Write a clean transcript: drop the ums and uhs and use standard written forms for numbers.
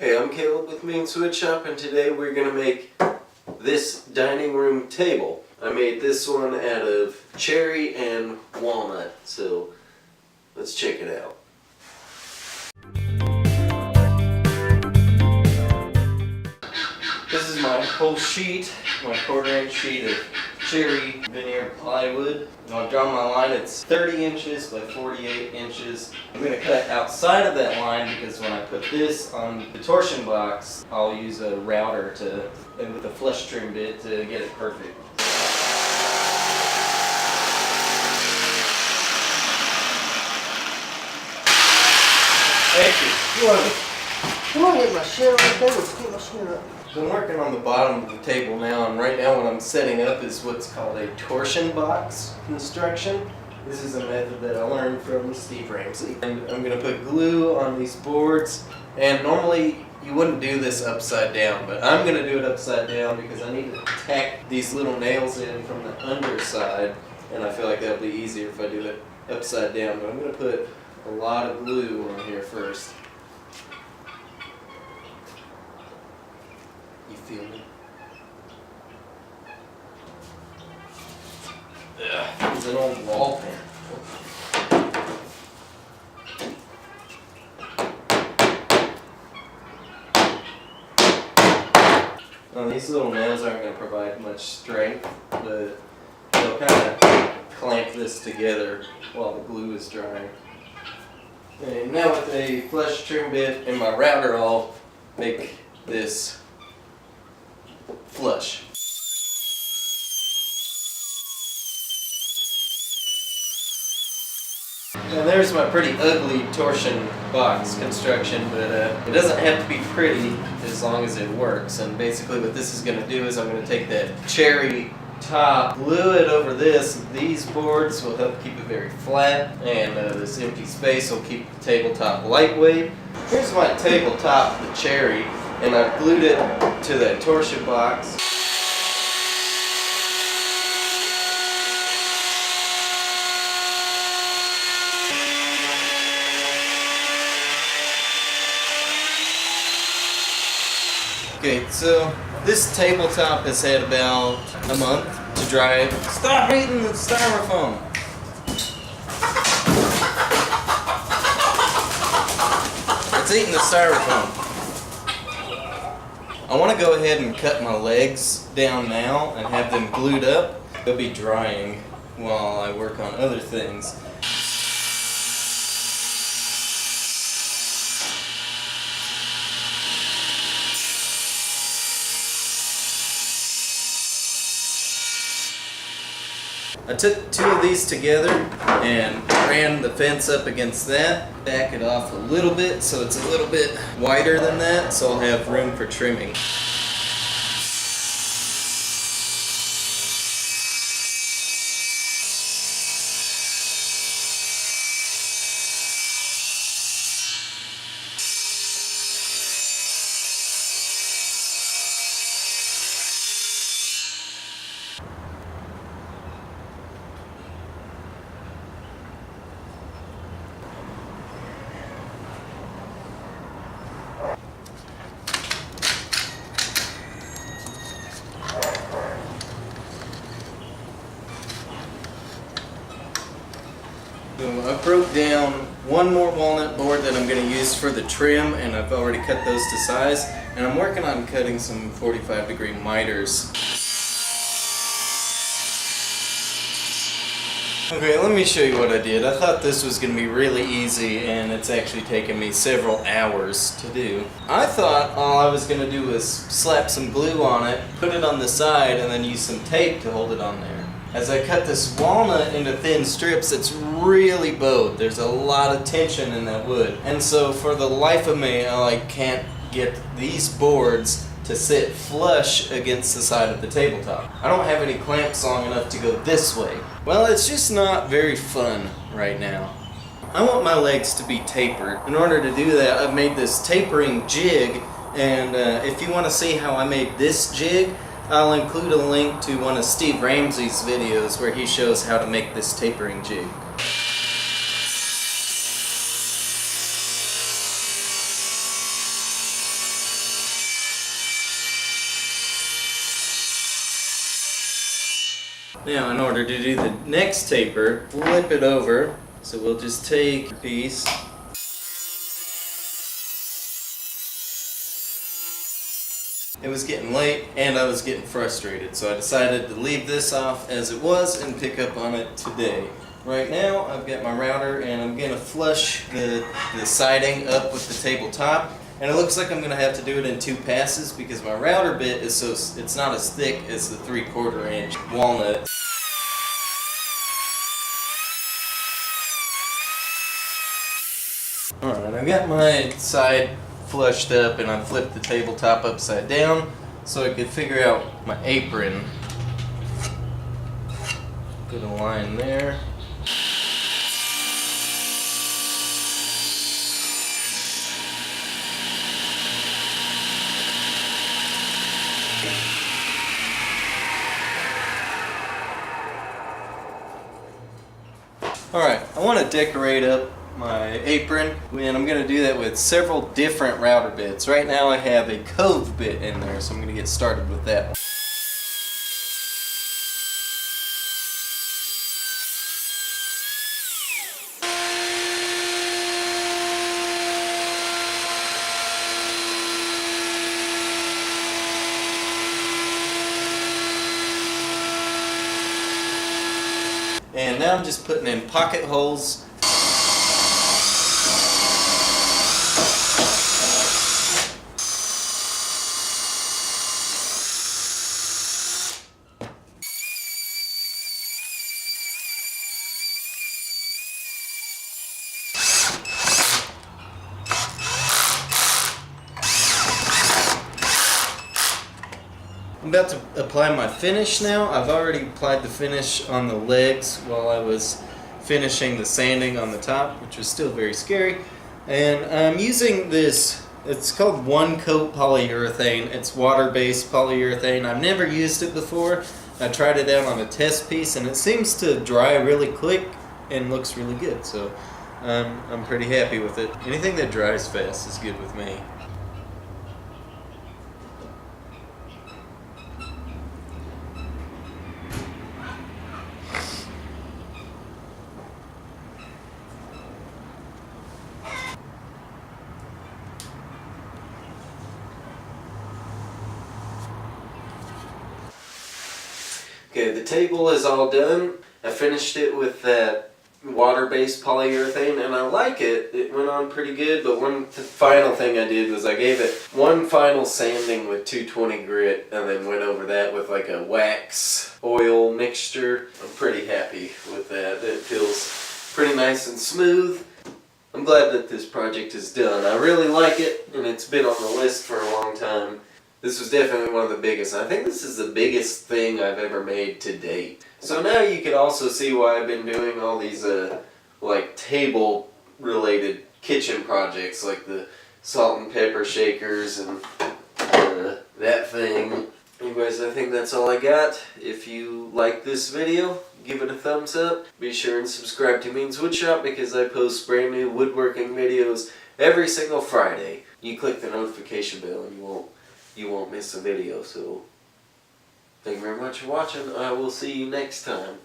Hey, I'm Caleb with Woodshop, and today we're going to make this dining room table. I made this one out of cherry and walnut, so let's check it out. This is my whole sheet, my 1/4 inch sheet of cherry veneer plywood. And I've drawn my line, it's 30 inches by 48 inches. I'm going to cut outside of that line because when I put this on the torsion box, I'll use a router and with a flush trim bit to get it perfect. Thank you. You want to get my shit right there? Let's get my shit up. I'm working on the bottom of the table now, and right now what I'm setting up is what's called a torsion box construction. This is a method that I learned from Steve Ramsey. And I'm going to put glue on these boards, and normally you wouldn't do this upside down, but I'm going to do it upside down because I need to tack these little nails in from the underside, and I feel like that'll be easier if I do it upside down. But I'm going to put a lot of glue on here first. You feel me? Ugh, it's an old wall pen. Now, these little nails aren't going to provide much strength, but they'll kind of clamp this together while the glue is drying. And now with a flush trim bit and my router, I'll make this flush. And there's my pretty ugly torsion box construction, but it doesn't have to be pretty as long as it works. And basically what this is going to do is I'm going to take that cherry top, glue it over this. These boards will help keep it very flat, and this empty space will keep the tabletop lightweight. Here's my tabletop, the cherry, and I've glued it to that torsion box. Okay, so this tabletop has had about a month to dry. Stop eating the styrofoam! It's eating the styrofoam. I want to go ahead and cut my legs down now and have them glued up. They'll be drying while I work on other things. I took 2 of these together and ran the fence up against that, back it off a little bit so it's a little bit wider than that, so I'll have room for trimming. I broke down 1 more walnut board that I'm going to use for the trim, and I've already cut those to size, and I'm working on cutting some 45-degree miters. Okay, let me show you what I did. I thought this was going to be really easy, and it's actually taken me several hours to do. I thought all I was going to do was slap some glue on it, put it on the side, and then use some tape to hold it on there. As I cut this walnut into thin strips, it's really bowed. There's a lot of tension in that wood. And so for the life of me, I can't get these boards to sit flush against the side of the tabletop. I don't have any clamps long enough to go this way. Well, it's just not very fun right now. I want my legs to be tapered. In order to do that, I've made this tapering jig, and if you want to see how I made this jig, I'll include a link to one of Steve Ramsey's videos where he shows how to make this tapering jig. Now in order to do the next taper, flip it over. So we'll just take a piece. It was getting late and I was getting frustrated, so I decided to leave this off as it was and pick up on it today. Right now I've got my router and I'm going to flush the siding up with the tabletop, and it looks like I'm going to have to do it in 2 passes because my router bit is it's not as thick as the 3/4 inch walnut. Alright, I've got my side flushed up and I flipped the tabletop upside down so I could figure out my apron. Put a line there. Alright, I want to decorate up my apron, and I'm going to do that with several different router bits. Right now I have a cove bit in there, so I'm going to get started with that. And now I'm just putting in pocket holes. I'm about to apply my finish now. I've already applied the finish on the legs while I was finishing the sanding on the top, which was still very scary. And I'm using this, it's called One Coat Polyurethane. It's water-based polyurethane. I've never used it before. I tried it out on a test piece and it seems to dry really quick and looks really good. So I'm pretty happy with it. Anything that dries fast is good with me. Okay, the table is all done. I finished it with that water-based polyurethane and I like it. It went on pretty good, but one final thing I did was I gave it one final sanding with 220 grit and then went over that with like a wax oil mixture. I'm pretty happy with that. It feels pretty nice and smooth. I'm glad that this project is done. I really like it and it's been on the list for a long time. This was definitely one of the biggest. I think this is the biggest thing I've ever made to date. So now you can also see why I've been doing all these like table related kitchen projects like the salt and pepper shakers and that thing. Anyways, I think that's all I got. If you like this video, give it a thumbs up. Be sure and subscribe to Means Woodshop because I post brand new woodworking videos every single Friday. You click the notification bell and you won't miss a video. So thank you very much for watching. I will see you next time.